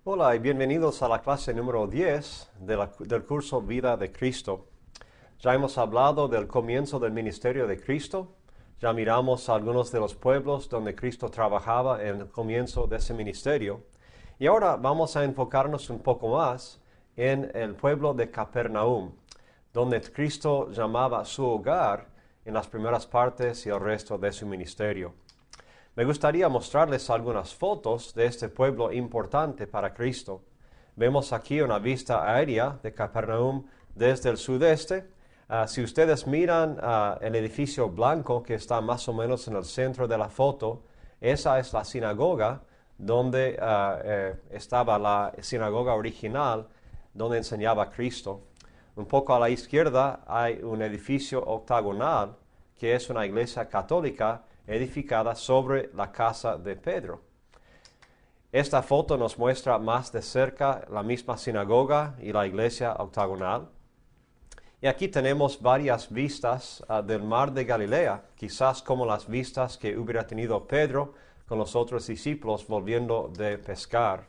Hola y bienvenidos a la clase número 10 del curso Vida de Cristo. Ya hemos hablado del comienzo del ministerio de Cristo, ya miramos algunos de los pueblos donde Cristo trabajaba en el comienzo de ese ministerio, y ahora vamos a enfocarnos un poco más en el pueblo de Capernaum, donde Cristo llamaba su hogar en las primeras partes y el resto de su ministerio. Me gustaría mostrarles algunas fotos de este pueblo importante para Cristo. Vemos aquí una vista aérea de Capernaum desde el sudeste. Si ustedes miran el edificio blanco que está más o menos en el centro de la foto, esa es la sinagoga donde estaba la sinagoga original donde enseñaba Cristo. Un poco a la izquierda hay un edificio octagonal que es una iglesia católica edificada sobre la casa de Pedro. Esta foto nos muestra más de cerca la misma sinagoga y la iglesia octagonal. Y aquí tenemos varias vistas del mar de Galilea, quizás como las vistas que hubiera tenido Pedro con los otros discípulos volviendo de pescar.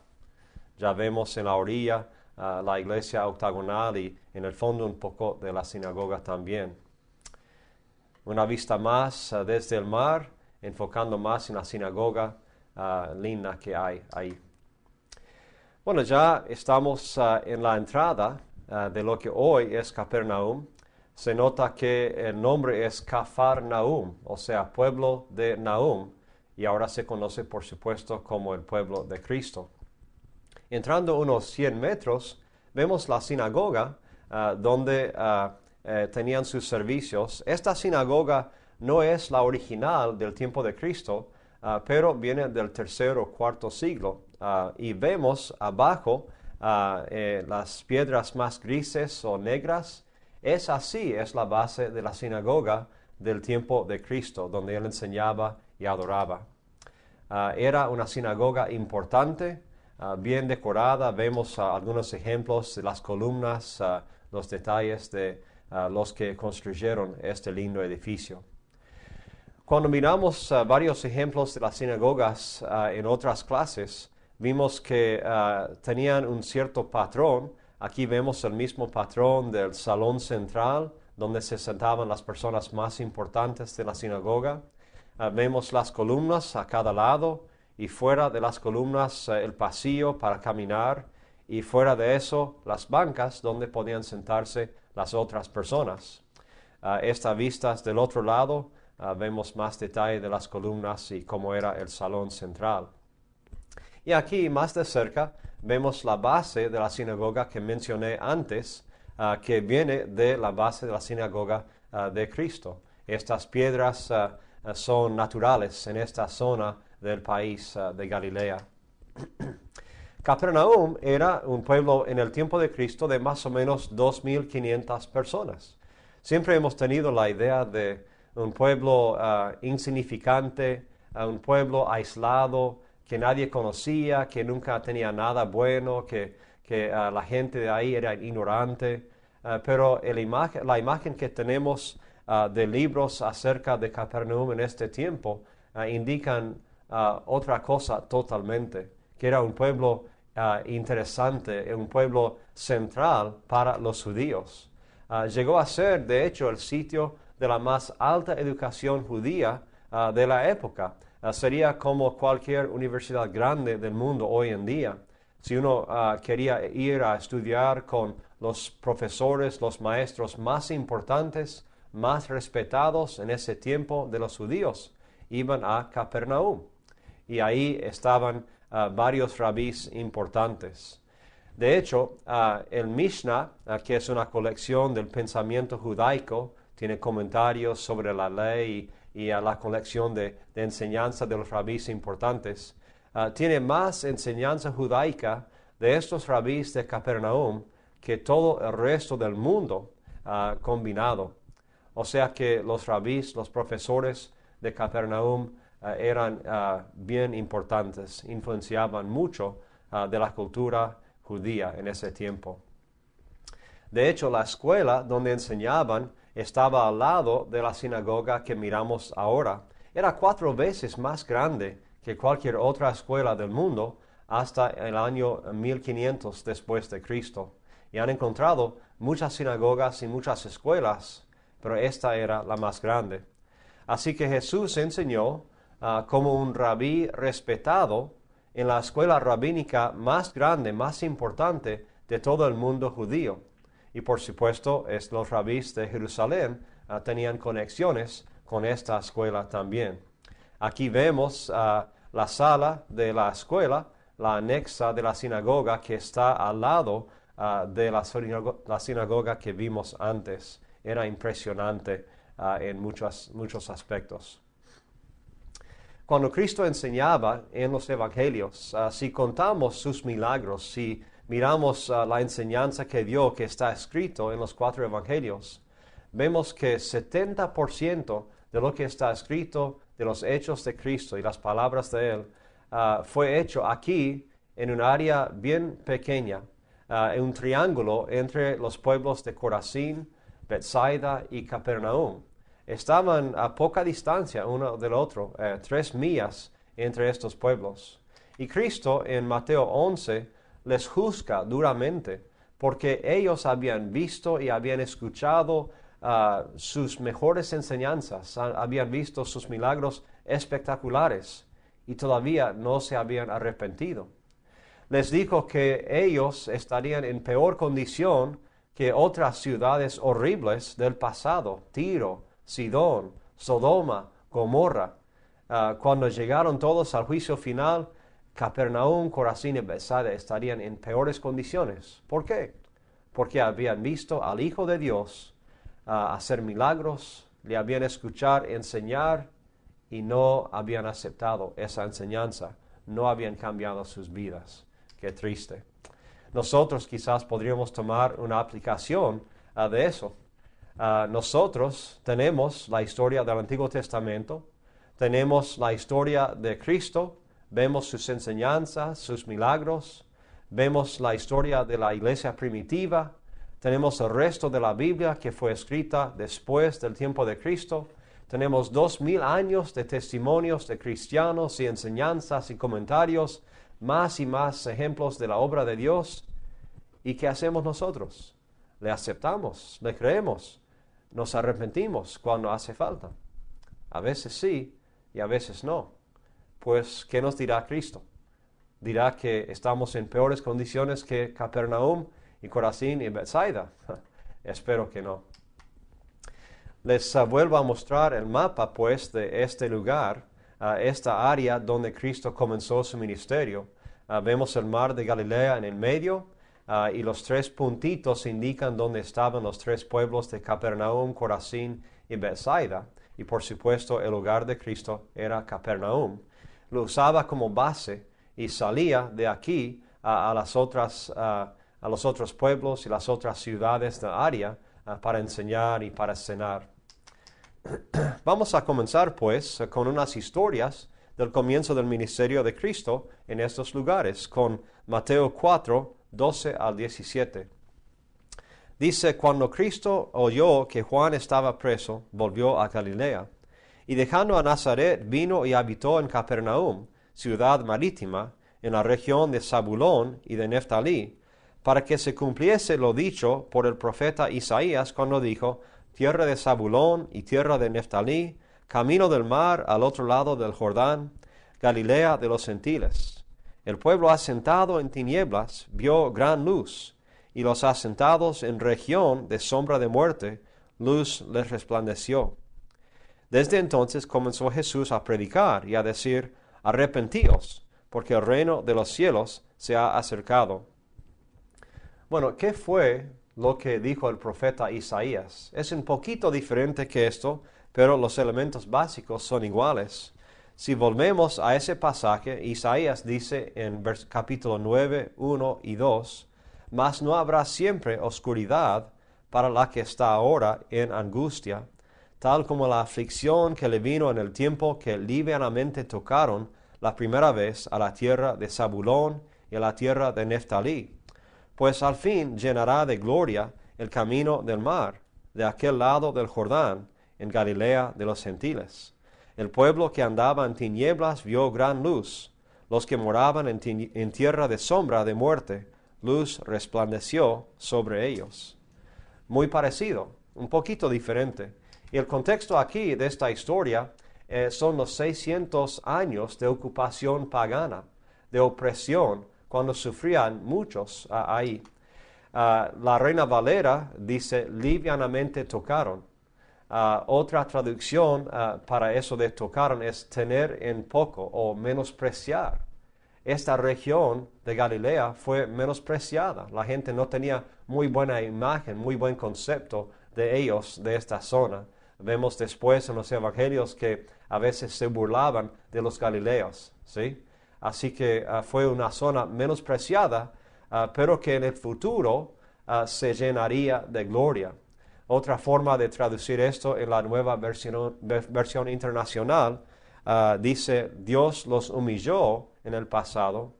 Ya vemos en la orilla la iglesia octagonal y en el fondo un poco de la sinagoga también. Una vista más desde el mar, enfocando más en la sinagoga linda que hay ahí. Bueno, ya estamos en la entrada de lo que hoy es Capernaum. Se nota que el nombre es Cafarnaum, o sea, pueblo de Nahum, y ahora se conoce, por supuesto, como el pueblo de Cristo. Entrando unos 100 metros, vemos la sinagoga donde tenían sus servicios. Esta sinagoga no es la original del tiempo de Cristo, pero viene del tercer o cuarto siglo. Y vemos abajo las piedras más grises o negras. Es la base de la sinagoga del tiempo de Cristo, donde él enseñaba y adoraba. Era una sinagoga importante, bien decorada. Vemos algunos ejemplos de las columnas, los detalles de los que construyeron este lindo edificio. Cuando miramos varios ejemplos de las sinagogas en otras clases, vimos que tenían un cierto patrón. Aquí vemos el mismo patrón del salón central, donde se sentaban las personas más importantes de la sinagoga. Vemos las columnas a cada lado y fuera de las columnas el pasillo para caminar y fuera de eso las bancas donde podían sentarse las otras personas. Esta vista del otro lado, vemos más detalle de las columnas y cómo era el salón central. Y aquí más de cerca vemos la base de la sinagoga que mencioné antes, que viene de la base de la sinagoga de Cristo. Estas piedras son naturales en esta zona del país de Galilea. Capernaum era un pueblo en el tiempo de Cristo de más o menos 2.500 personas. Siempre hemos tenido la idea de un pueblo insignificante, un pueblo aislado, que nadie conocía, que nunca tenía nada bueno, que la gente de ahí era ignorante. Pero la imagen que tenemos de libros acerca de Capernaum en este tiempo indican otra cosa totalmente, que era un pueblo interesante, un pueblo central para los judíos. Llegó a ser, de hecho, el sitio de la más alta educación judía de la época. Sería como cualquier universidad grande del mundo hoy en día. Si uno quería ir a estudiar con los profesores, los maestros más importantes, más respetados en ese tiempo de los judíos, iban a Capernaum. Y ahí estaban varios rabís importantes. De hecho, el Mishnah, que es una colección del pensamiento judaico, tiene comentarios sobre la ley y la colección de enseñanza de los rabís importantes, tiene más enseñanza judaica de estos rabís de Capernaum que todo el resto del mundo combinado. O sea que los rabís, los profesores de Capernaum eran bien importantes, influenciaban mucho de la cultura judía en ese tiempo. De hecho, la escuela donde enseñaban estaba al lado de la sinagoga que miramos ahora. Era 4 veces más grande que cualquier otra escuela del mundo, hasta el año 1500 después de Cristo. Y han encontrado muchas sinagogas y muchas escuelas, pero esta era la más grande. Así que Jesús enseñó como un rabí respetado en la escuela rabínica más grande, más importante de todo el mundo judío. Y por supuesto, los rabís de Jerusalén tenían conexiones con esta escuela también. Aquí vemos la sala de la escuela, la anexa de la sinagoga que está al lado de la sinagoga que vimos antes. Era impresionante en muchos aspectos. Cuando Cristo enseñaba en los evangelios, si contamos sus milagros, si miramos la enseñanza que dio, que está escrito en los 4 evangelios, vemos que 70% de lo que está escrito de los hechos de Cristo y las palabras de Él fue hecho aquí en un área bien pequeña, en un triángulo entre los pueblos de Corazín, Betsaida y Capernaum. Estaban a poca distancia uno del otro, 3 millas entre estos pueblos. Y Cristo en Mateo 11 les juzga duramente porque ellos habían visto y habían escuchado sus mejores enseñanzas, habían visto sus milagros espectaculares y todavía no se habían arrepentido. Les dijo que ellos estarían en peor condición que otras ciudades horribles del pasado, Tiro, Sidón, Sodoma, Gomorra. Cuando llegaron todos al juicio final, Capernaum, Corazín y Betsaida estarían en peores condiciones. ¿Por qué? Porque habían visto al Hijo de Dios hacer milagros, le habían escuchado enseñar y no habían aceptado esa enseñanza, no habían cambiado sus vidas. Qué triste. Nosotros quizás podríamos tomar una aplicación de eso. Nosotros tenemos la historia del Antiguo Testamento, tenemos la historia de Cristo, vemos sus enseñanzas, sus milagros, vemos la historia de la iglesia primitiva, tenemos el resto de la Biblia que fue escrita después del tiempo de Cristo, tenemos 2000 años de testimonios de cristianos y enseñanzas y comentarios, más y más ejemplos de la obra de Dios. ¿Y qué hacemos nosotros? Le aceptamos, le creemos, nos arrepentimos cuando hace falta. A veces sí y a veces no. Pues, ¿qué nos dirá Cristo? ¿Dirá que estamos en peores condiciones que Capernaum y Corazín y Betsaida? Espero que no. Les vuelvo a mostrar el mapa, pues, de este lugar, esta área donde Cristo comenzó su ministerio. Vemos el mar de Galilea en el medio, y los 3 puntitos indican dónde estaban los 3 pueblos de Capernaum, Corazín y Betsaida. Y por supuesto el hogar de Cristo era Capernaum. Lo usaba como base y salía de aquí a los otros pueblos y las otras ciudades del área para enseñar y para cenar. Vamos a comenzar pues con unas historias del comienzo del ministerio de Cristo en estos lugares, con Mateo 4, 12 al 17. Dice, cuando Cristo oyó que Juan estaba preso, volvió a Galilea, y dejando a Nazaret vino y habitó en Capernaum, ciudad marítima, en la región de Zabulón y de Neftalí, para que se cumpliese lo dicho por el profeta Isaías cuando dijo, tierra de Zabulón y tierra de Neftalí, camino del mar al otro lado del Jordán, Galilea de los gentiles. El pueblo asentado en tinieblas vio gran luz, y los asentados en región de sombra de muerte, luz les resplandeció. Desde entonces comenzó Jesús a predicar y a decir, arrepentíos, porque el reino de los cielos se ha acercado. Bueno, ¿qué fue lo que dijo el profeta Isaías? Es un poquito diferente que esto, pero los elementos básicos son iguales. Si volvemos a ese pasaje, Isaías dice en capítulo 9, 1 y 2, mas no habrá siempre oscuridad para la que está ahora en angustia, tal como la aflicción que le vino en el tiempo que livianamente tocaron la primera vez a la tierra de Zabulón y a la tierra de Neftalí. Pues al fin llenará de gloria el camino del mar, de aquel lado del Jordán, en Galilea de los gentiles. El pueblo que andaba en tinieblas vio gran luz, los que moraban en tierra de sombra de muerte, luz resplandeció sobre ellos. Muy parecido, un poquito diferente. Y el contexto aquí de esta historia son los 600 años de ocupación pagana, de opresión, cuando sufrían muchos ahí. La Reina Valera dice, livianamente tocaron. Otra traducción para eso de tocaron es tener en poco o menospreciar. Esta región de Galilea fue menospreciada. La gente no tenía muy buena imagen, muy buen concepto de ellos, de esta zona. Vemos después en los evangelios que a veces se burlaban de los galileos, ¿sí? Así que fue una zona menospreciada, pero que en el futuro se llenaría de gloria. Otra forma de traducir esto en la nueva versión internacional dice, Dios los humilló en el pasado,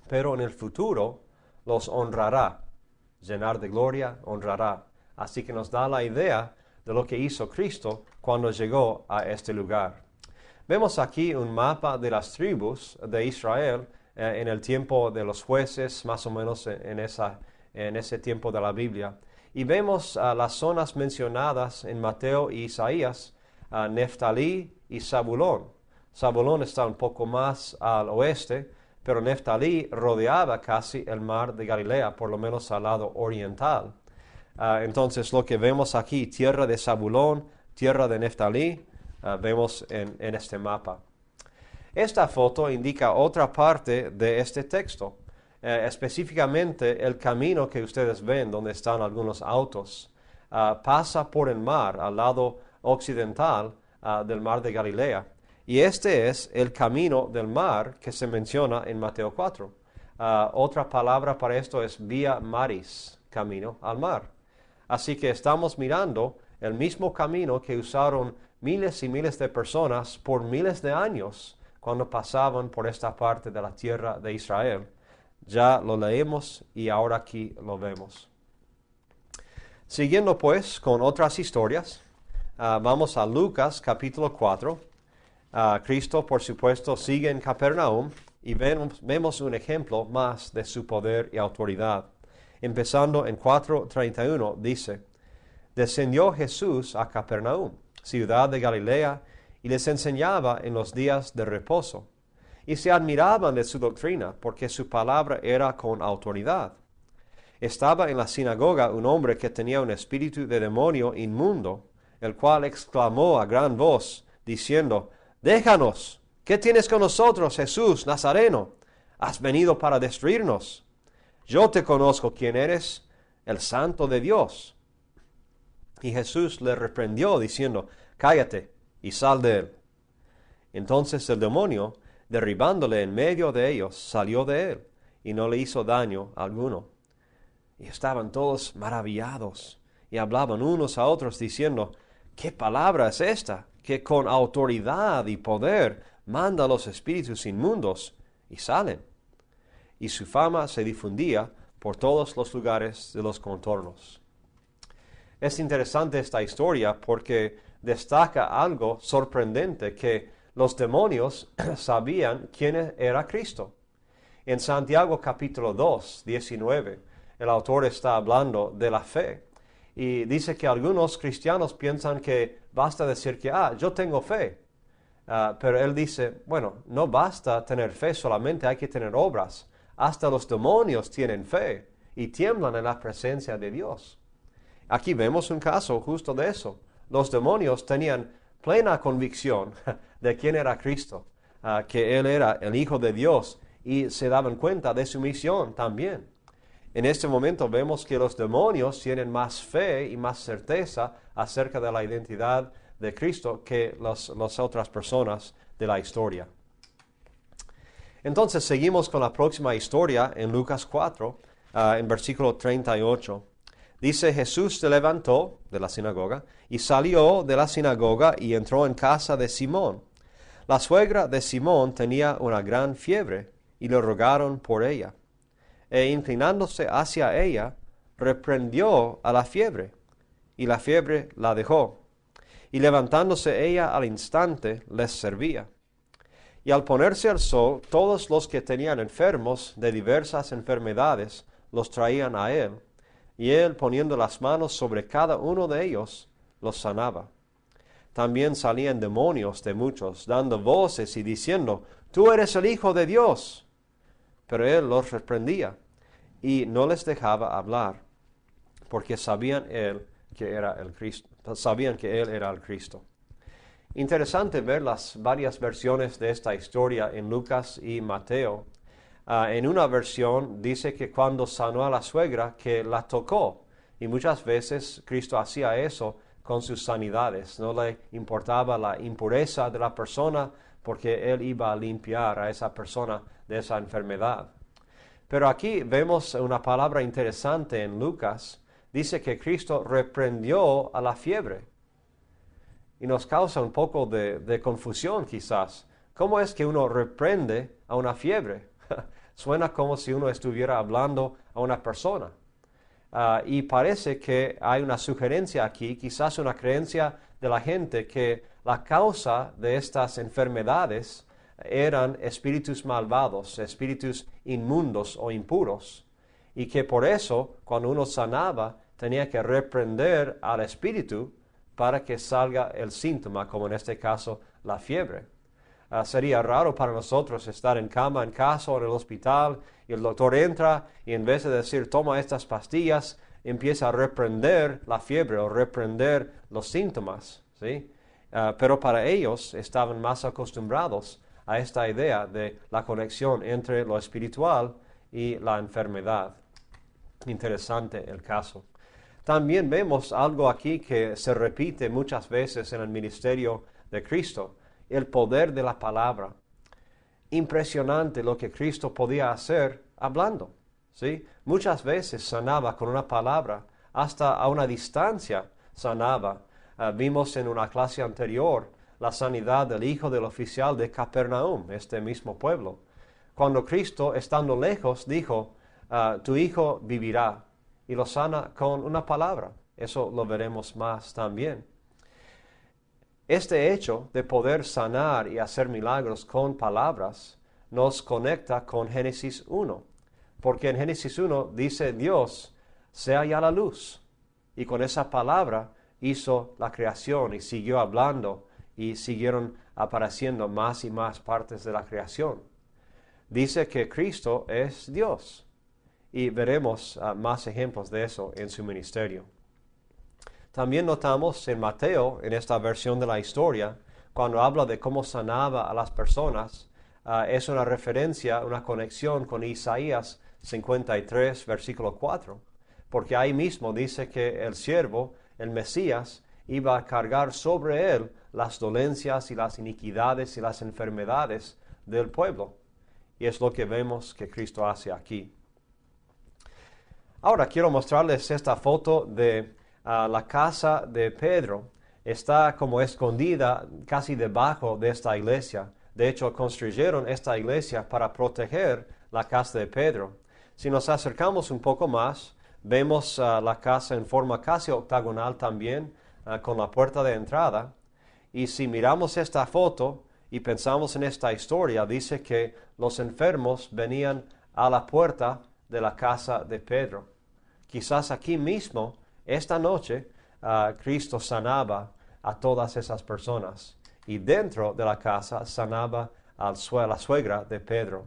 pero en el futuro los honrará. Llenar de gloria, honrará. Así que nos da la idea de lo que hizo Cristo cuando llegó a este lugar. Vemos aquí un mapa de las tribus de Israel en el tiempo de los jueces, más o menos en ese tiempo de la Biblia. Y vemos las zonas mencionadas en Mateo y Isaías, Neftalí y Zabulón. Zabulón está un poco más al oeste, pero Neftalí rodeaba casi el mar de Galilea, por lo menos al lado oriental. Entonces lo que vemos aquí, tierra de Zabulón, tierra de Neftalí, vemos en este mapa. Esta foto indica otra parte de este texto. Específicamente el camino que ustedes ven donde están algunos autos pasa por el mar al lado occidental del mar de Galilea, y este es el camino del mar que se menciona en Mateo 4. Otra palabra para esto es vía maris, camino al mar. Así que estamos mirando el mismo camino que usaron miles y miles de personas por miles de años cuando pasaban por esta parte de la tierra de Israel. Ya lo leemos y ahora aquí lo vemos. Siguiendo pues con otras historias, vamos a Lucas capítulo 4. Cristo, por supuesto, sigue en Capernaum y vemos un ejemplo más de su poder y autoridad. Empezando en 4:31, dice, descendió Jesús a Capernaum, ciudad de Galilea, y les enseñaba en los días de reposo. Y se admiraban de su doctrina, porque su palabra era con autoridad. Estaba en la sinagoga un hombre que tenía un espíritu de demonio inmundo, el cual exclamó a gran voz, diciendo, déjanos, ¿qué tienes con nosotros, Jesús, Nazareno? ¿Has venido para destruirnos? Yo te conozco quién eres, el Santo de Dios. Y Jesús le reprendió, diciendo, cállate y sal de él. Entonces el demonio, derribándole en medio de ellos, salió de él, y no le hizo daño alguno. Y estaban todos maravillados, y hablaban unos a otros, diciendo, ¿qué palabra es esta, que con autoridad y poder manda a los espíritus inmundos, y salen? Y su fama se difundía por todos los lugares de los contornos. Es interesante esta historia porque destaca algo sorprendente, que los demonios sabían quién era Cristo. En Santiago capítulo 2, 19, el autor está hablando de la fe. Y dice que algunos cristianos piensan que basta decir que, yo tengo fe. Pero él dice, bueno, no basta tener fe solamente, hay que tener obras. Hasta los demonios tienen fe y tiemblan en la presencia de Dios. Aquí vemos un caso justo de eso. Los demonios tenían plena convicción de quién era Cristo, que Él era el Hijo de Dios, y se daban cuenta de su misión también. En este momento vemos que los demonios tienen más fe y más certeza acerca de la identidad de Cristo que las otras personas de la historia. Entonces seguimos con la próxima historia en Lucas 4, en versículo 38. Dice, Jesús se levantó de la sinagoga y salió de la sinagoga y entró en casa de Simón. La suegra de Simón tenía una gran fiebre y le rogaron por ella. E inclinándose hacia ella, reprendió a la fiebre, y la fiebre la dejó. Y levantándose ella al instante, les servía. Y al ponerse el sol, todos los que tenían enfermos de diversas enfermedades los traían a él, y él, poniendo las manos sobre cada uno de ellos, los sanaba. También salían demonios de muchos, dando voces y diciendo, «Tú eres el Hijo de Dios». Pero él los reprendía, y no les dejaba hablar, porque sabían que él era el Cristo. Interesante ver las varias versiones de esta historia en Lucas y Mateo. En una versión dice que cuando sanó a la suegra, que la tocó. Y muchas veces Cristo hacía eso con sus sanidades. No le importaba la impureza de la persona, porque él iba a limpiar a esa persona de esa enfermedad. Pero aquí vemos una palabra interesante en Lucas. Dice que Cristo reprendió a la fiebre. Y nos causa un poco de confusión quizás. ¿Cómo es que uno reprende a una fiebre? Suena como si uno estuviera hablando a una persona. Y parece que hay una sugerencia aquí, quizás una creencia de la gente, que la causa de estas enfermedades eran espíritus malvados, espíritus inmundos o impuros. Y que por eso, cuando uno sanaba, tenía que reprender al espíritu para que salga el síntoma, como en este caso la fiebre. Sería raro para nosotros estar en cama, en casa o en el hospital, y el doctor entra y en vez de decir toma estas pastillas, empieza a reprender la fiebre o reprender los síntomas, ¿sí? Pero para ellos estaban más acostumbrados a esta idea de la conexión entre lo espiritual y la enfermedad. Interesante el caso. También vemos algo aquí que se repite muchas veces en el ministerio de Cristo, el poder de la palabra. Impresionante lo que Cristo podía hacer hablando, ¿sí? Muchas veces sanaba con una palabra, hasta a una distancia sanaba. Vimos en una clase anterior la sanidad del hijo del oficial de Capernaum, este mismo pueblo. Cuando Cristo, estando lejos, dijo, tu hijo vivirá, y lo sana con una palabra. Eso lo veremos más también. Este hecho de poder sanar y hacer milagros con palabras nos conecta con Génesis 1, porque en Génesis 1 dice Dios, sea ya la luz, y con esa palabra hizo la creación y siguió hablando y siguieron apareciendo más y más partes de la creación. Dice que Cristo es Dios. Y veremos más ejemplos de eso en su ministerio. También notamos en Mateo, en esta versión de la historia, cuando habla de cómo sanaba a las personas, es una referencia, una conexión con Isaías 53, versículo 4. Porque ahí mismo dice que el siervo, el Mesías, iba a cargar sobre él las dolencias y las iniquidades y las enfermedades del pueblo. Y es lo que vemos que Cristo hace aquí. Ahora quiero mostrarles esta foto de la casa de Pedro. Está como escondida casi debajo de esta iglesia. De hecho, construyeron esta iglesia para proteger la casa de Pedro. Si nos acercamos un poco más, vemos la casa en forma casi octagonal también, con la puerta de entrada. Y si miramos esta foto y pensamos en esta historia, dice que los enfermos venían a la puerta de la casa de Pedro. Quizás aquí mismo, esta noche, Cristo sanaba a todas esas personas. Y dentro de la casa sanaba a la suegra de Pedro.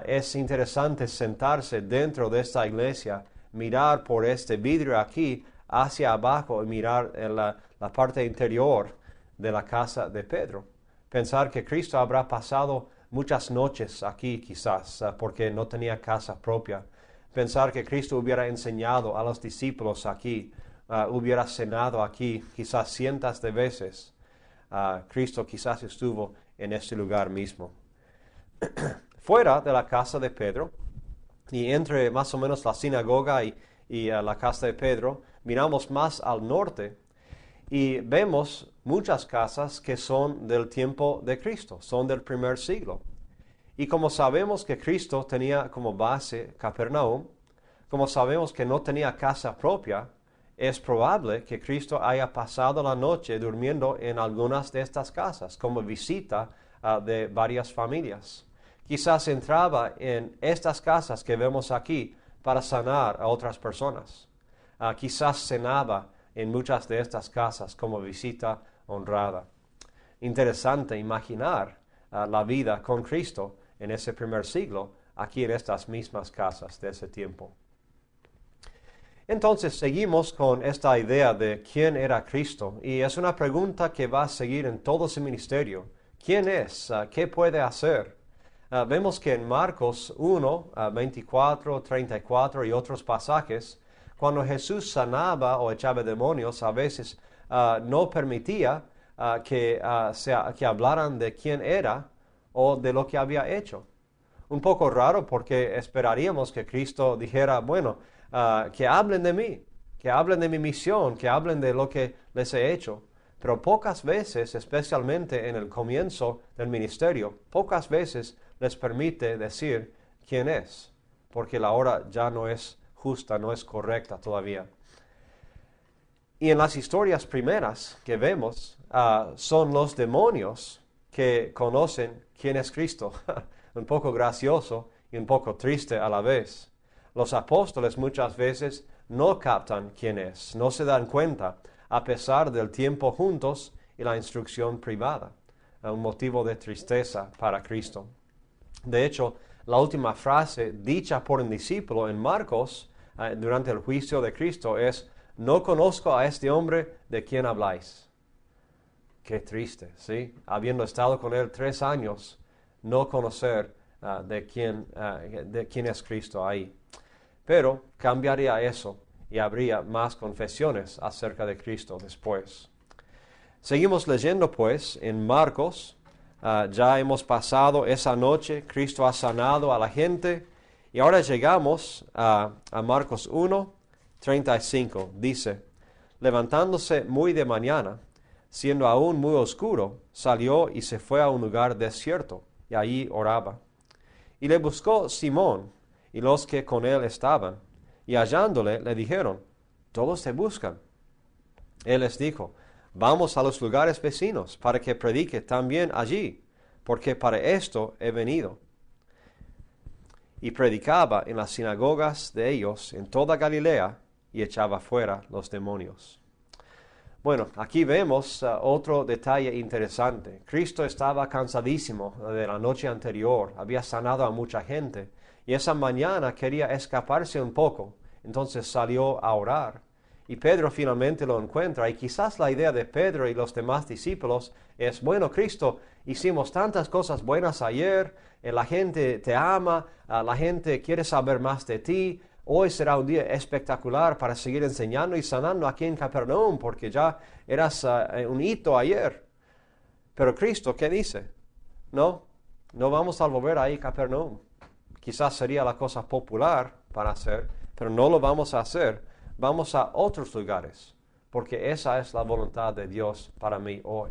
Es interesante sentarse dentro de esta iglesia, mirar por este vidrio aquí hacia abajo y mirar en la parte interior de la casa de Pedro. Pensar que Cristo habrá pasado muchas noches aquí quizás, porque no tenía casa propia. Pensar que Cristo hubiera enseñado a los discípulos aquí, hubiera cenado aquí quizás cientos de veces. Cristo quizás estuvo en este lugar mismo. Fuera de la casa de Pedro, y entre más o menos la sinagoga y la casa de Pedro, miramos más al norte y vemos muchas casas que son del tiempo de Cristo, son del primer siglo. Y como sabemos que Cristo tenía como base Capernaum, como sabemos que no tenía casa propia, es probable que Cristo haya pasado la noche durmiendo en algunas de estas casas, como visita de varias familias. Quizás entraba en estas casas que vemos aquí para sanar a otras personas. Quizás cenaba en muchas de estas casas como visita honrada. Interesante imaginar la vida con Cristo en ese primer siglo, aquí en estas mismas casas de ese tiempo. Entonces seguimos con esta idea de quién era Cristo, y es una pregunta que va a seguir en todo su ministerio. ¿Quién es? ¿Qué puede hacer? Vemos que en Marcos 1, 24, 34 y otros pasajes, cuando Jesús sanaba o echaba demonios, a veces no permitía que hablaran de quién era o de lo que había hecho. Un poco raro porque esperaríamos que Cristo dijera, bueno, que hablen de mí, que hablen de mi misión, que hablen de lo que les he hecho. Pero pocas veces, especialmente en el comienzo del ministerio, pocas veces les permite decir quién es, porque la hora ya no es justa, no es correcta todavía. Y en las historias primeras que vemos, son los demonios que conocen quién es Cristo. Un poco gracioso y un poco triste a la vez. Los apóstoles muchas veces no captan quién es, no se dan cuenta, a pesar del tiempo juntos y la instrucción privada. Un motivo de tristeza para Cristo. De hecho, la última frase dicha por un discípulo en Marcos durante el juicio de Cristo es: no conozco a este hombre de quien habláis. Qué triste, ¿sí? Habiendo estado con él 3 años, no conocer de quién es Cristo ahí. Pero cambiaría eso y habría más confesiones acerca de Cristo después. Seguimos leyendo pues en Marcos. Ya hemos pasado esa noche, Cristo ha sanado a la gente, y ahora llegamos a Marcos 1, 35. Dice: levantándose muy de mañana, siendo aún muy oscuro, salió y se fue a un lugar desierto, y allí oraba. Y le buscó Simón y los que con él estaban, y hallándole le dijeron: todos te buscan. Él les dijo: vamos a los lugares vecinos, para que predique también allí, porque para esto he venido. Y predicaba en las sinagogas de ellos en toda Galilea, y echaba fuera los demonios. Bueno, aquí vemos otro detalle interesante. Cristo estaba cansadísimo de la noche anterior, había sanado a mucha gente, y esa mañana quería escaparse un poco, entonces salió a orar. Y Pedro finalmente lo encuentra, y quizás la idea de Pedro y los demás discípulos es: bueno, Cristo, hicimos tantas cosas buenas ayer, la gente te ama, la gente quiere saber más de ti, hoy será un día espectacular para seguir enseñando y sanando aquí en Capernaum, porque ya eras un hito ayer. Pero Cristo, ¿qué dice? No vamos a volver ahí a Capernaum. Quizás sería la cosa popular para hacer, pero no lo vamos a hacer. Vamos a otros lugares, porque esa es la voluntad de Dios para mí hoy.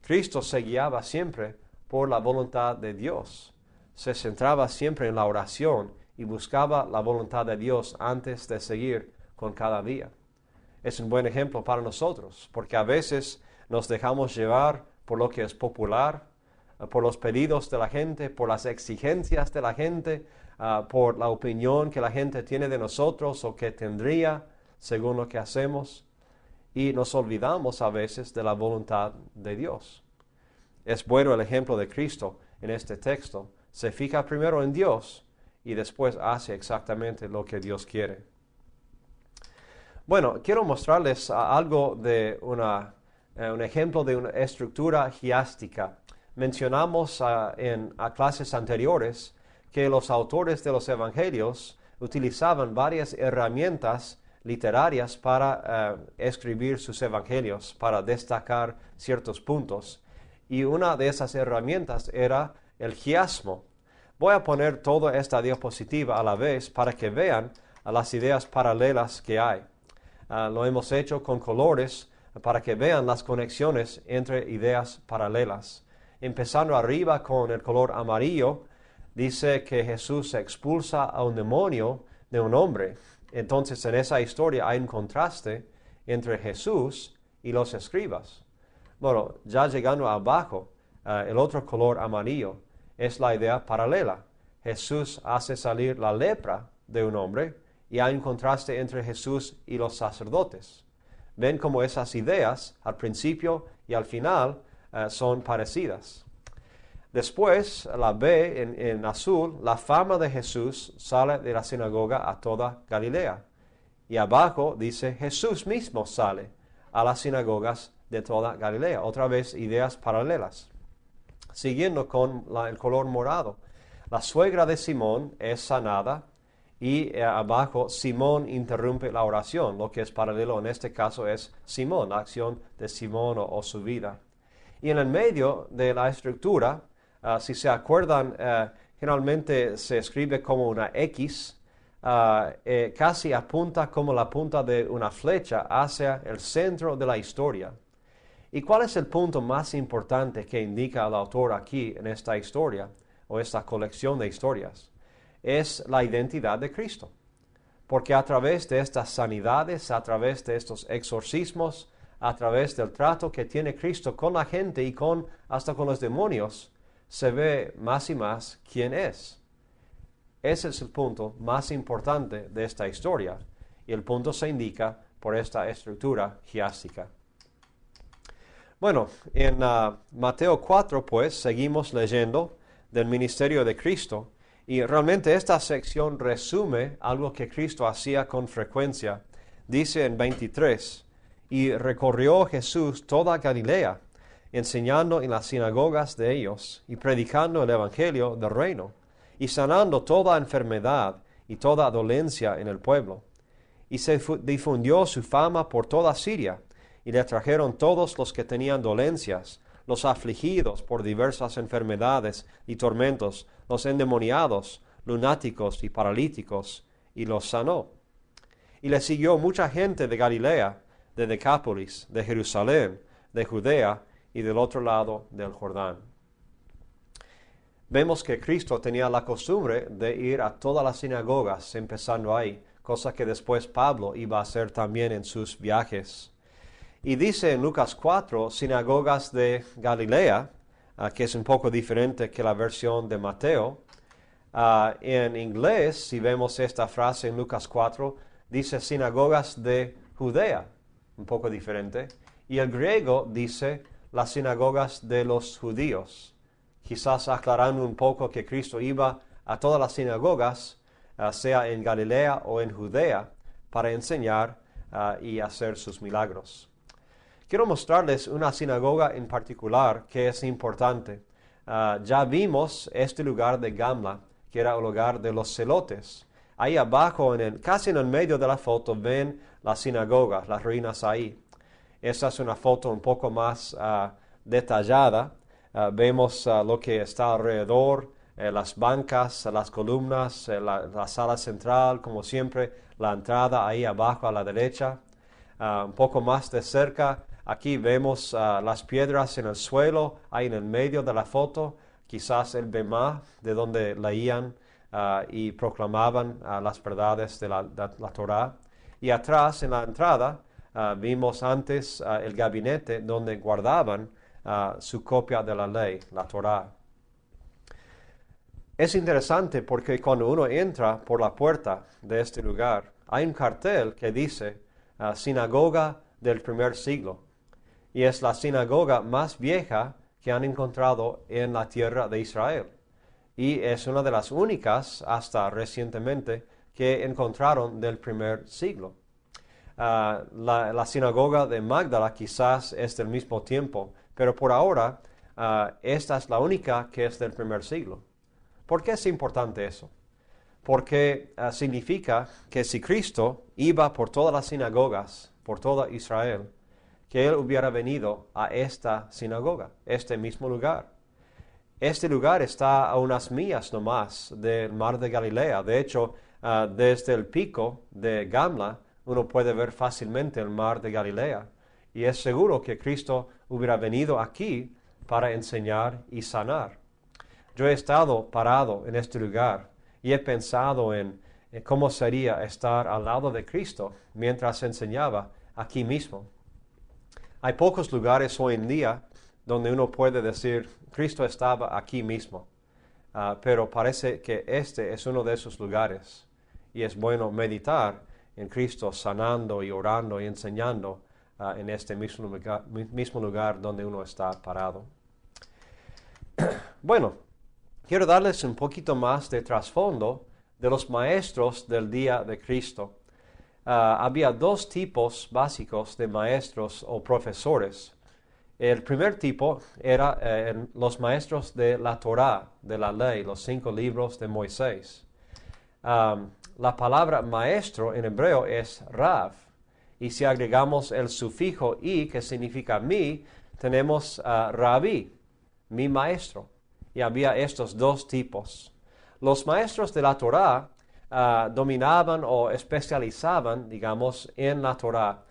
Cristo se guiaba siempre por la voluntad de Dios. Se centraba siempre en la oración y buscaba la voluntad de Dios antes de seguir con cada día. Es un buen ejemplo para nosotros, porque a veces nos dejamos llevar por lo que es popular, por los pedidos de la gente, por las exigencias de la gente, por la opinión que la gente tiene de nosotros o que tendría según lo que hacemos, y nos olvidamos a veces de la voluntad de Dios. Es bueno el ejemplo de Cristo en este texto. Se fija primero en Dios y después hace exactamente lo que Dios quiere. Bueno, quiero mostrarles algo de un ejemplo de una estructura chiástica. Mencionamos en clases anteriores que los autores de los evangelios utilizaban varias herramientas literarias para escribir sus evangelios, para destacar ciertos puntos. Y una de esas herramientas era el chiasmo. Voy a poner toda esta diapositiva a la vez para que vean las ideas paralelas que hay. Lo hemos hecho con colores para que vean las conexiones entre ideas paralelas. Empezando arriba con el color amarillo, dice que Jesús expulsa a un demonio de un hombre. Entonces en esa historia hay un contraste entre Jesús y los escribas. Bueno, ya llegando abajo, el otro color amarillo es la idea paralela. Jesús hace salir la lepra de un hombre y hay un contraste entre Jesús y los sacerdotes. Ven cómo esas ideas al principio y al final son parecidas. Después, la B en azul, la fama de Jesús sale de la sinagoga a toda Galilea. Y abajo dice, Jesús mismo sale a las sinagogas de toda Galilea. Otra vez, ideas paralelas. Siguiendo con el color morado. La suegra de Simón es sanada y abajo Simón interrumpe la oración. Lo que es paralelo en este caso es Simón, la acción de Simón o su vida. Y en el medio de la estructura, si se acuerdan, generalmente se escribe como una X, casi apunta como la punta de una flecha hacia el centro de la historia. ¿Y cuál es el punto más importante que indica el autor aquí en esta historia o esta colección de historias? Es la identidad de Cristo. Porque a través de estas sanidades, a través de estos exorcismos, a través del trato que tiene Cristo con la gente y hasta con los demonios, se ve más y más quién es. Ese es el punto más importante de esta historia, y el punto se indica por esta estructura chiástica. Bueno, en Mateo 4, pues, seguimos leyendo del ministerio de Cristo, y realmente esta sección resume algo que Cristo hacía con frecuencia. Dice en 23, y recorrió Jesús toda Galilea, enseñando en las sinagogas de ellos, y predicando el evangelio del reino, y sanando toda enfermedad y toda dolencia en el pueblo. Y se difundió su fama por toda Siria, y le trajeron todos los que tenían dolencias, los afligidos por diversas enfermedades y tormentos, los endemoniados, lunáticos y paralíticos, y los sanó. Y le siguió mucha gente de Galilea, de Decápolis, de Jerusalén, de Judea y del otro lado del Jordán. Vemos que Cristo tenía la costumbre de ir a todas las sinagogas, empezando ahí, cosa que después Pablo iba a hacer también en sus viajes. Y dice en Lucas 4, sinagogas de Galilea, que es un poco diferente que la versión de Mateo. En inglés, si vemos esta frase en Lucas 4, dice sinagogas de Judea, un poco diferente. Y el griego dice las sinagogas de los judíos, quizás aclarando un poco que Cristo iba a todas las sinagogas, sea en Galilea o en Judea, para enseñar y hacer sus milagros. Quiero mostrarles una sinagoga en particular que es importante. Ya vimos este lugar de Gamla, que era el lugar de los celotes. Ahí abajo, casi en el medio de la foto, ven la sinagoga, las ruinas ahí. Esta es una foto un poco más detallada. Vemos lo que está alrededor, las bancas, las columnas, la sala central, como siempre, la entrada ahí abajo a la derecha. Un poco más de cerca, aquí vemos las piedras en el suelo, ahí en el medio de la foto, quizás el bemá, de donde leían y proclamaban las verdades de la Torá. Y atrás, en la entrada, vimos antes el gabinete donde guardaban su copia de la ley, la Torá. Es interesante porque cuando uno entra por la puerta de este lugar, hay un cartel que dice Sinagoga del primer siglo. Y es la sinagoga más vieja que han encontrado en la tierra de Israel. Y es una de las únicas, hasta recientemente, que encontraron del primer siglo. La sinagoga de Magdala quizás es del mismo tiempo, pero por ahora esta es la única que es del primer siglo. ¿Por qué es importante eso? Porque significa que si Cristo iba por todas las sinagogas, por toda Israel, que Él hubiera venido a esta sinagoga, este mismo lugar. Este lugar está a unas millas nomás del mar de Galilea. De hecho, desde el pico de Gamla, uno puede ver fácilmente el mar de Galilea. Y es seguro que Cristo hubiera venido aquí para enseñar y sanar. Yo he estado parado en este lugar y he pensado en cómo sería estar al lado de Cristo mientras enseñaba aquí mismo. Hay pocos lugares hoy en día donde uno puede decir, Cristo estaba aquí mismo. Pero parece que este es uno de esos lugares. Y es bueno meditar en Cristo sanando y orando y enseñando en este mismo lugar donde uno está parado. Bueno, quiero darles un poquito más de trasfondo de los maestros del día de Cristo. Había dos tipos básicos de maestros o profesores. El primer tipo era los maestros de la Torá, de la ley, los 5 libros de Moisés. La palabra maestro en hebreo es Rav, y si agregamos el sufijo i, que significa mi, tenemos Rabí, mi maestro. Y había estos dos tipos. Los maestros de la Torá dominaban o especializaban, digamos, en la Torá.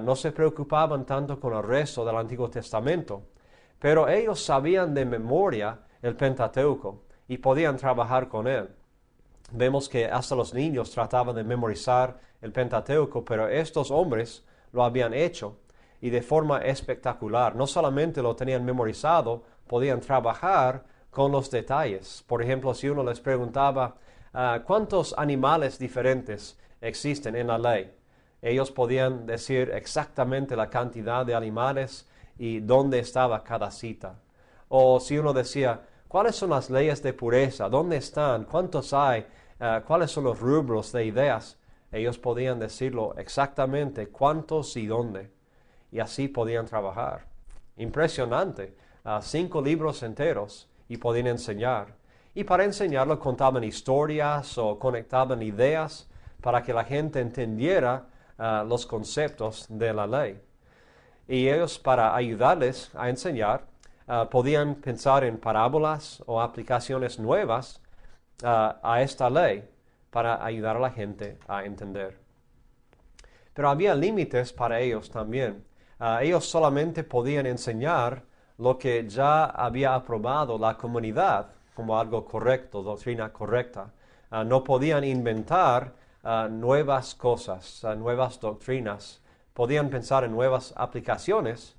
No se preocupaban tanto con el resto del Antiguo Testamento, pero ellos sabían de memoria el Pentateuco y podían trabajar con él. Vemos que hasta los niños trataban de memorizar el Pentateuco, pero estos hombres lo habían hecho y de forma espectacular. No solamente lo tenían memorizado, podían trabajar con los detalles. Por ejemplo, si uno les preguntaba ¿cuántos animales diferentes existen en la ley? Ellos podían decir exactamente la cantidad de animales y dónde estaba cada cita. O si uno decía, ¿cuáles son las leyes de pureza? ¿Dónde están? ¿Cuántos hay? ¿Cuáles son los rubros de ideas? Ellos podían decirlo exactamente cuántos y dónde. Y así podían trabajar. Impresionante. 5 libros enteros y podían enseñar. Y para enseñarlo contaban historias o conectaban ideas para que la gente entendiera los conceptos de la ley. Y ellos, para ayudarles a enseñar, podían pensar en parábolas o aplicaciones nuevas a esta ley para ayudar a la gente a entender. Pero había límites para ellos también. Ellos solamente podían enseñar lo que ya había aprobado la comunidad como algo correcto, doctrina correcta. No podían inventar nuevas cosas, nuevas doctrinas. Podían pensar en nuevas aplicaciones,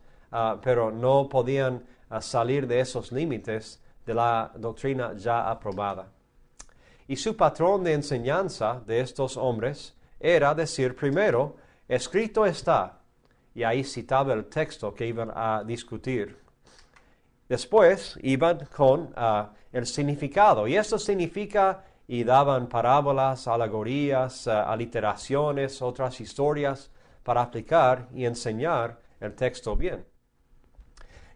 pero no podían salir de esos límites de la doctrina ya aprobada. Y su patrón de enseñanza de estos hombres era decir primero, escrito está, y ahí citaba el texto que iban a discutir. Después iban con el significado, y esto significa, y daban parábolas, alegorías, aliteraciones, otras historias para aplicar y enseñar el texto bien.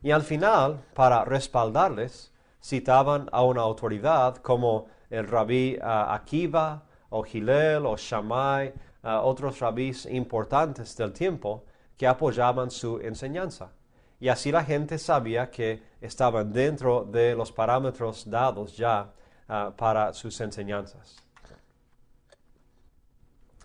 Y al final, para respaldarles, citaban a una autoridad como el rabí Akiva, o Hillel, o Shammai, otros rabís importantes del tiempo que apoyaban su enseñanza. Y así la gente sabía que estaban dentro de los parámetros dados ya para sus enseñanzas.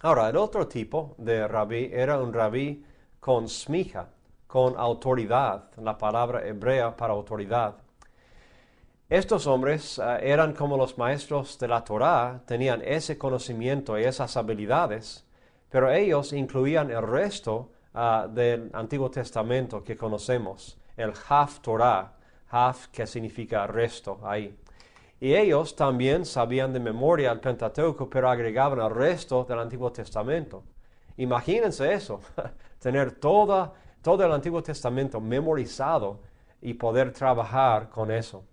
Ahora, el otro tipo de rabí era un rabí con smija, con autoridad, la palabra hebrea para autoridad. Estos hombres eran como los maestros de la Torá, tenían ese conocimiento y esas habilidades, pero ellos incluían el resto del Antiguo Testamento que conocemos, el Haf Torah, Haf que significa resto ahí. Y ellos también sabían de memoria el Pentateuco, pero agregaban el resto del Antiguo Testamento. Imagínense eso, tener todo el Antiguo Testamento memorizado y poder trabajar con eso.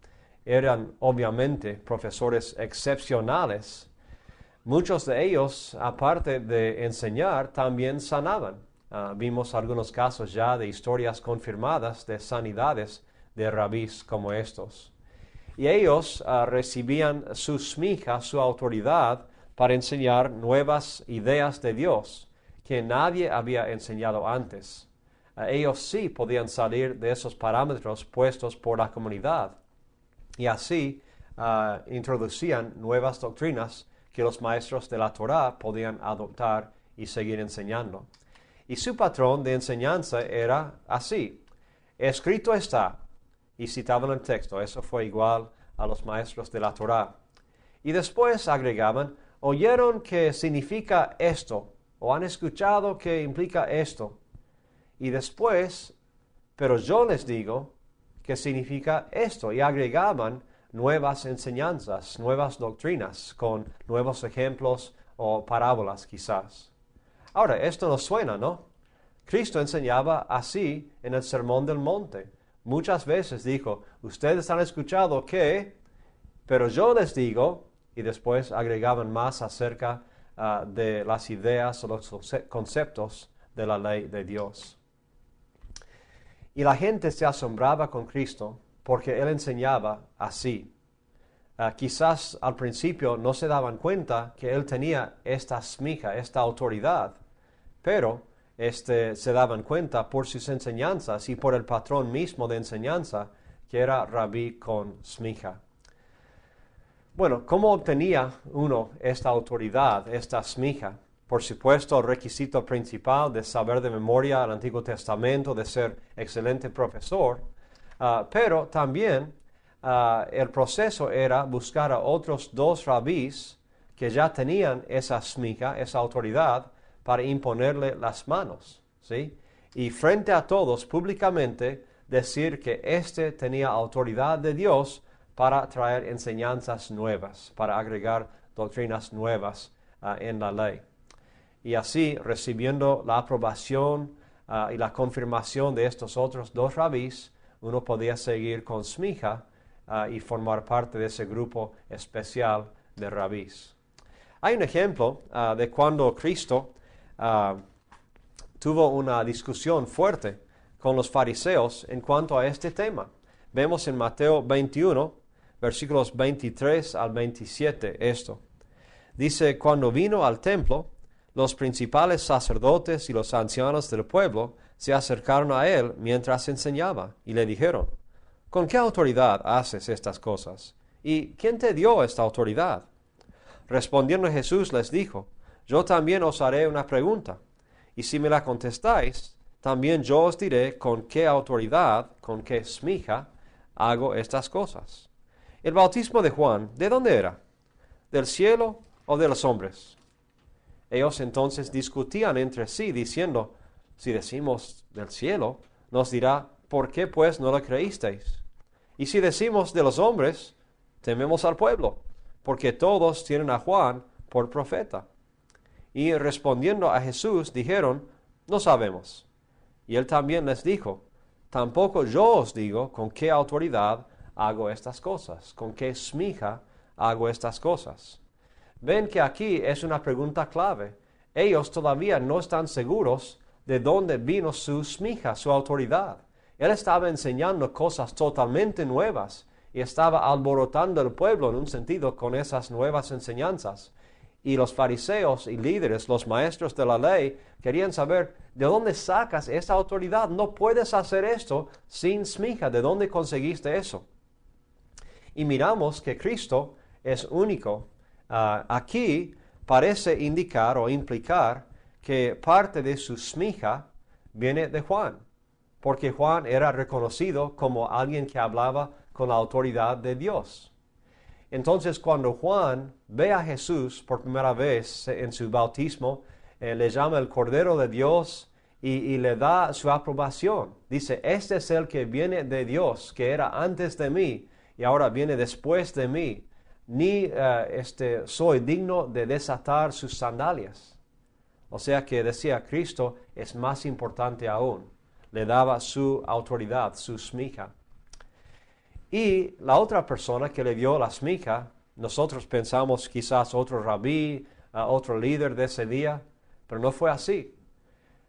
Eran obviamente profesores excepcionales. Muchos de ellos, aparte de enseñar, también sanaban. Vimos algunos casos ya de historias confirmadas de sanidades de rabís como estos. Y ellos recibían su smija, su autoridad, para enseñar nuevas ideas de Dios que nadie había enseñado antes. Ellos sí podían salir de esos parámetros puestos por la comunidad. Y así introducían nuevas doctrinas que los maestros de la Torá podían adoptar y seguir enseñando. Y su patrón de enseñanza era así. Escrito está, y citaban el texto, eso fue igual a los maestros de la Torá. Y después agregaban, oyeron que significa esto, o han escuchado que implica esto. Y después, pero yo les digo ¿qué significa esto? Y agregaban nuevas enseñanzas, nuevas doctrinas, con nuevos ejemplos o parábolas quizás. Ahora, esto nos suena, ¿no? Cristo enseñaba así en el Sermón del Monte. Muchas veces dijo, ustedes han escuchado que, pero yo les digo, y después agregaban más acerca de las ideas o los conceptos de la ley de Dios. Y la gente se asombraba con Cristo porque Él enseñaba así. Quizás al principio no se daban cuenta que Él tenía esta smija, esta autoridad, pero se daban cuenta por sus enseñanzas y por el patrón mismo de enseñanza que era rabí con smija. Bueno, ¿cómo obtenía uno esta autoridad, esta smija? Por supuesto, el requisito principal de saber de memoria el Antiguo Testamento, de ser excelente profesor, pero también el proceso era buscar a otros 2 rabís que ya tenían esa smija, esa autoridad, para imponerle las manos, ¿sí? Y frente a todos, públicamente, decir que éste tenía autoridad de Dios para traer enseñanzas nuevas, para agregar doctrinas nuevas en la ley. Y así, recibiendo la aprobación y la confirmación de estos otros 2 rabís, uno podía seguir con smija y formar parte de ese grupo especial de rabís. Hay un ejemplo de cuando Cristo tuvo una discusión fuerte con los fariseos en cuanto a este tema. Vemos en Mateo 21, versículos 23 al 27 esto. Dice, cuando vino al templo, los principales sacerdotes y los ancianos del pueblo se acercaron a él mientras enseñaba y le dijeron, ¿con qué autoridad haces estas cosas? ¿Y quién te dio esta autoridad? Respondiendo Jesús les dijo, yo también os haré una pregunta, y si me la contestáis, también yo os diré con qué autoridad, con qué smija, hago estas cosas. El bautismo de Juan, ¿de dónde era? ¿Del cielo o de los hombres? Ellos entonces discutían entre sí, diciendo, si decimos del cielo, nos dirá, ¿por qué pues no lo creísteis? Y si decimos de los hombres, tememos al pueblo, porque todos tienen a Juan por profeta. Y respondiendo a Jesús, dijeron, no sabemos. Y él también les dijo, tampoco yo os digo con qué autoridad hago estas cosas, con qué smija hago estas cosas. Ven que aquí es una pregunta clave. Ellos todavía no están seguros de dónde vino su smija, su autoridad. Él estaba enseñando cosas totalmente nuevas y estaba alborotando el pueblo en un sentido con esas nuevas enseñanzas. Y los fariseos y líderes, los maestros de la ley, querían saber, ¿de dónde sacas esa autoridad? No puedes hacer esto sin smija. ¿De dónde conseguiste eso? Y miramos que Cristo es único. Aquí parece indicar o implicar que parte de su smija viene de Juan, porque Juan era reconocido como alguien que hablaba con la autoridad de Dios. Entonces, cuando Juan ve a Jesús por primera vez en su bautismo, le llama el Cordero de Dios y le da su aprobación. Dice, este es el que viene de Dios, que era antes de mí y ahora viene después de mí. Ni soy digno de desatar sus sandalias. O sea que decía, Cristo es más importante aún. Le daba su autoridad, su smija. Y la otra persona que le dio la smija, nosotros pensamos quizás otro rabí, otro líder de ese día, pero no fue así.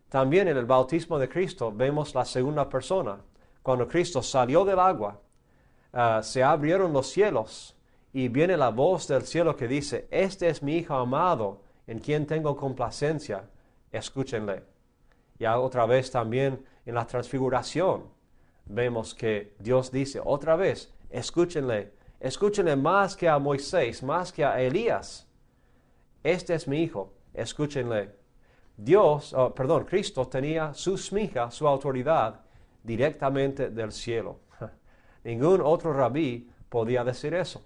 También en el bautismo de Cristo vemos la segunda persona. Cuando Cristo salió del agua, se abrieron los cielos y viene la voz del cielo que dice, este es mi Hijo amado, en quien tengo complacencia, escúchenle. Y otra vez también en la transfiguración vemos que Dios dice otra vez, escúchenle más que a Moisés, más que a Elías. Este es mi Hijo, escúchenle. Cristo tenía su smija, su autoridad, directamente del cielo. Ningún otro rabí podía decir eso,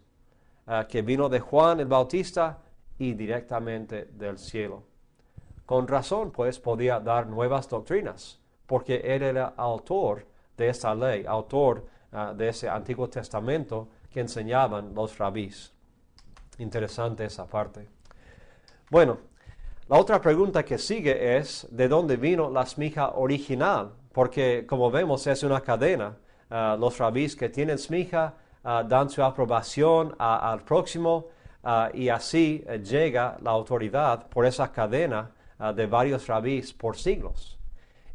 que vino de Juan el Bautista y directamente del cielo. Con razón, pues, podía dar nuevas doctrinas, porque él era autor de esta ley, autor de ese Antiguo Testamento que enseñaban los rabís. Interesante esa parte. Bueno, la otra pregunta que sigue es, ¿de dónde vino la smija original? Porque, como vemos, es una cadena. Los rabís que tienen smija dan su aprobación al próximo y así llega la autoridad por esa cadena de varios rabís por siglos.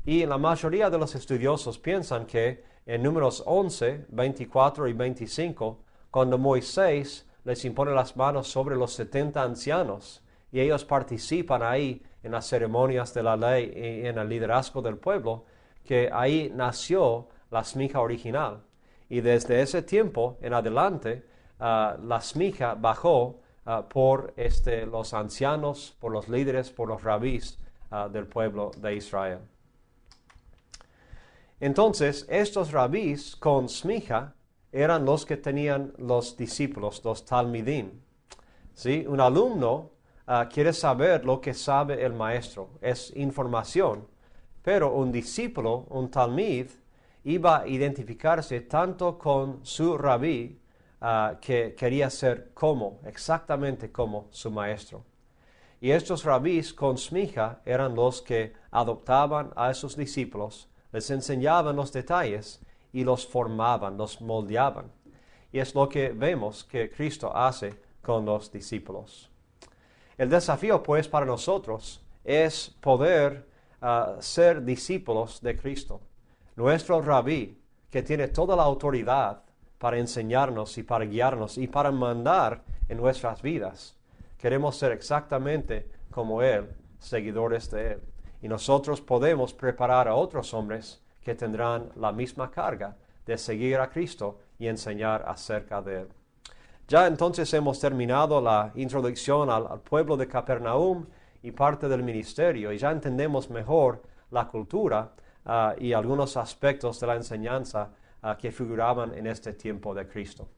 Y la mayoría de los estudiosos piensan que en Números 11, 24 y 25, cuando Moisés les impone las manos sobre los 70 ancianos y ellos participan ahí en las ceremonias de la ley y en el liderazgo del pueblo, que ahí nació la smija original. Y desde ese tiempo en adelante, la smija bajó por los ancianos, por los líderes, por los rabís del pueblo de Israel. Entonces, estos rabís con smija eran los que tenían los discípulos, los talmidim. ¿Sí? Un alumno quiere saber lo que sabe el maestro, es información, pero un discípulo, un talmid, iba a identificarse tanto con su rabí que quería ser exactamente como su maestro. Y estos rabís con smija eran los que adoptaban a esos discípulos, les enseñaban los detalles y los formaban, los moldeaban. Y es lo que vemos que Cristo hace con los discípulos. El desafío, pues, para nosotros es poder ser discípulos de Cristo. Nuestro rabí, que tiene toda la autoridad para enseñarnos y para guiarnos y para mandar en nuestras vidas. Queremos ser exactamente como Él, seguidores de Él. Y nosotros podemos preparar a otros hombres que tendrán la misma carga de seguir a Cristo y enseñar acerca de Él. Ya entonces hemos terminado la introducción al pueblo de Capernaum y parte del ministerio, y ya entendemos mejor la cultura y algunos aspectos de la enseñanza que figuraban en este tiempo de Cristo.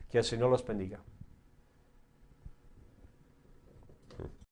Que el Señor los bendiga.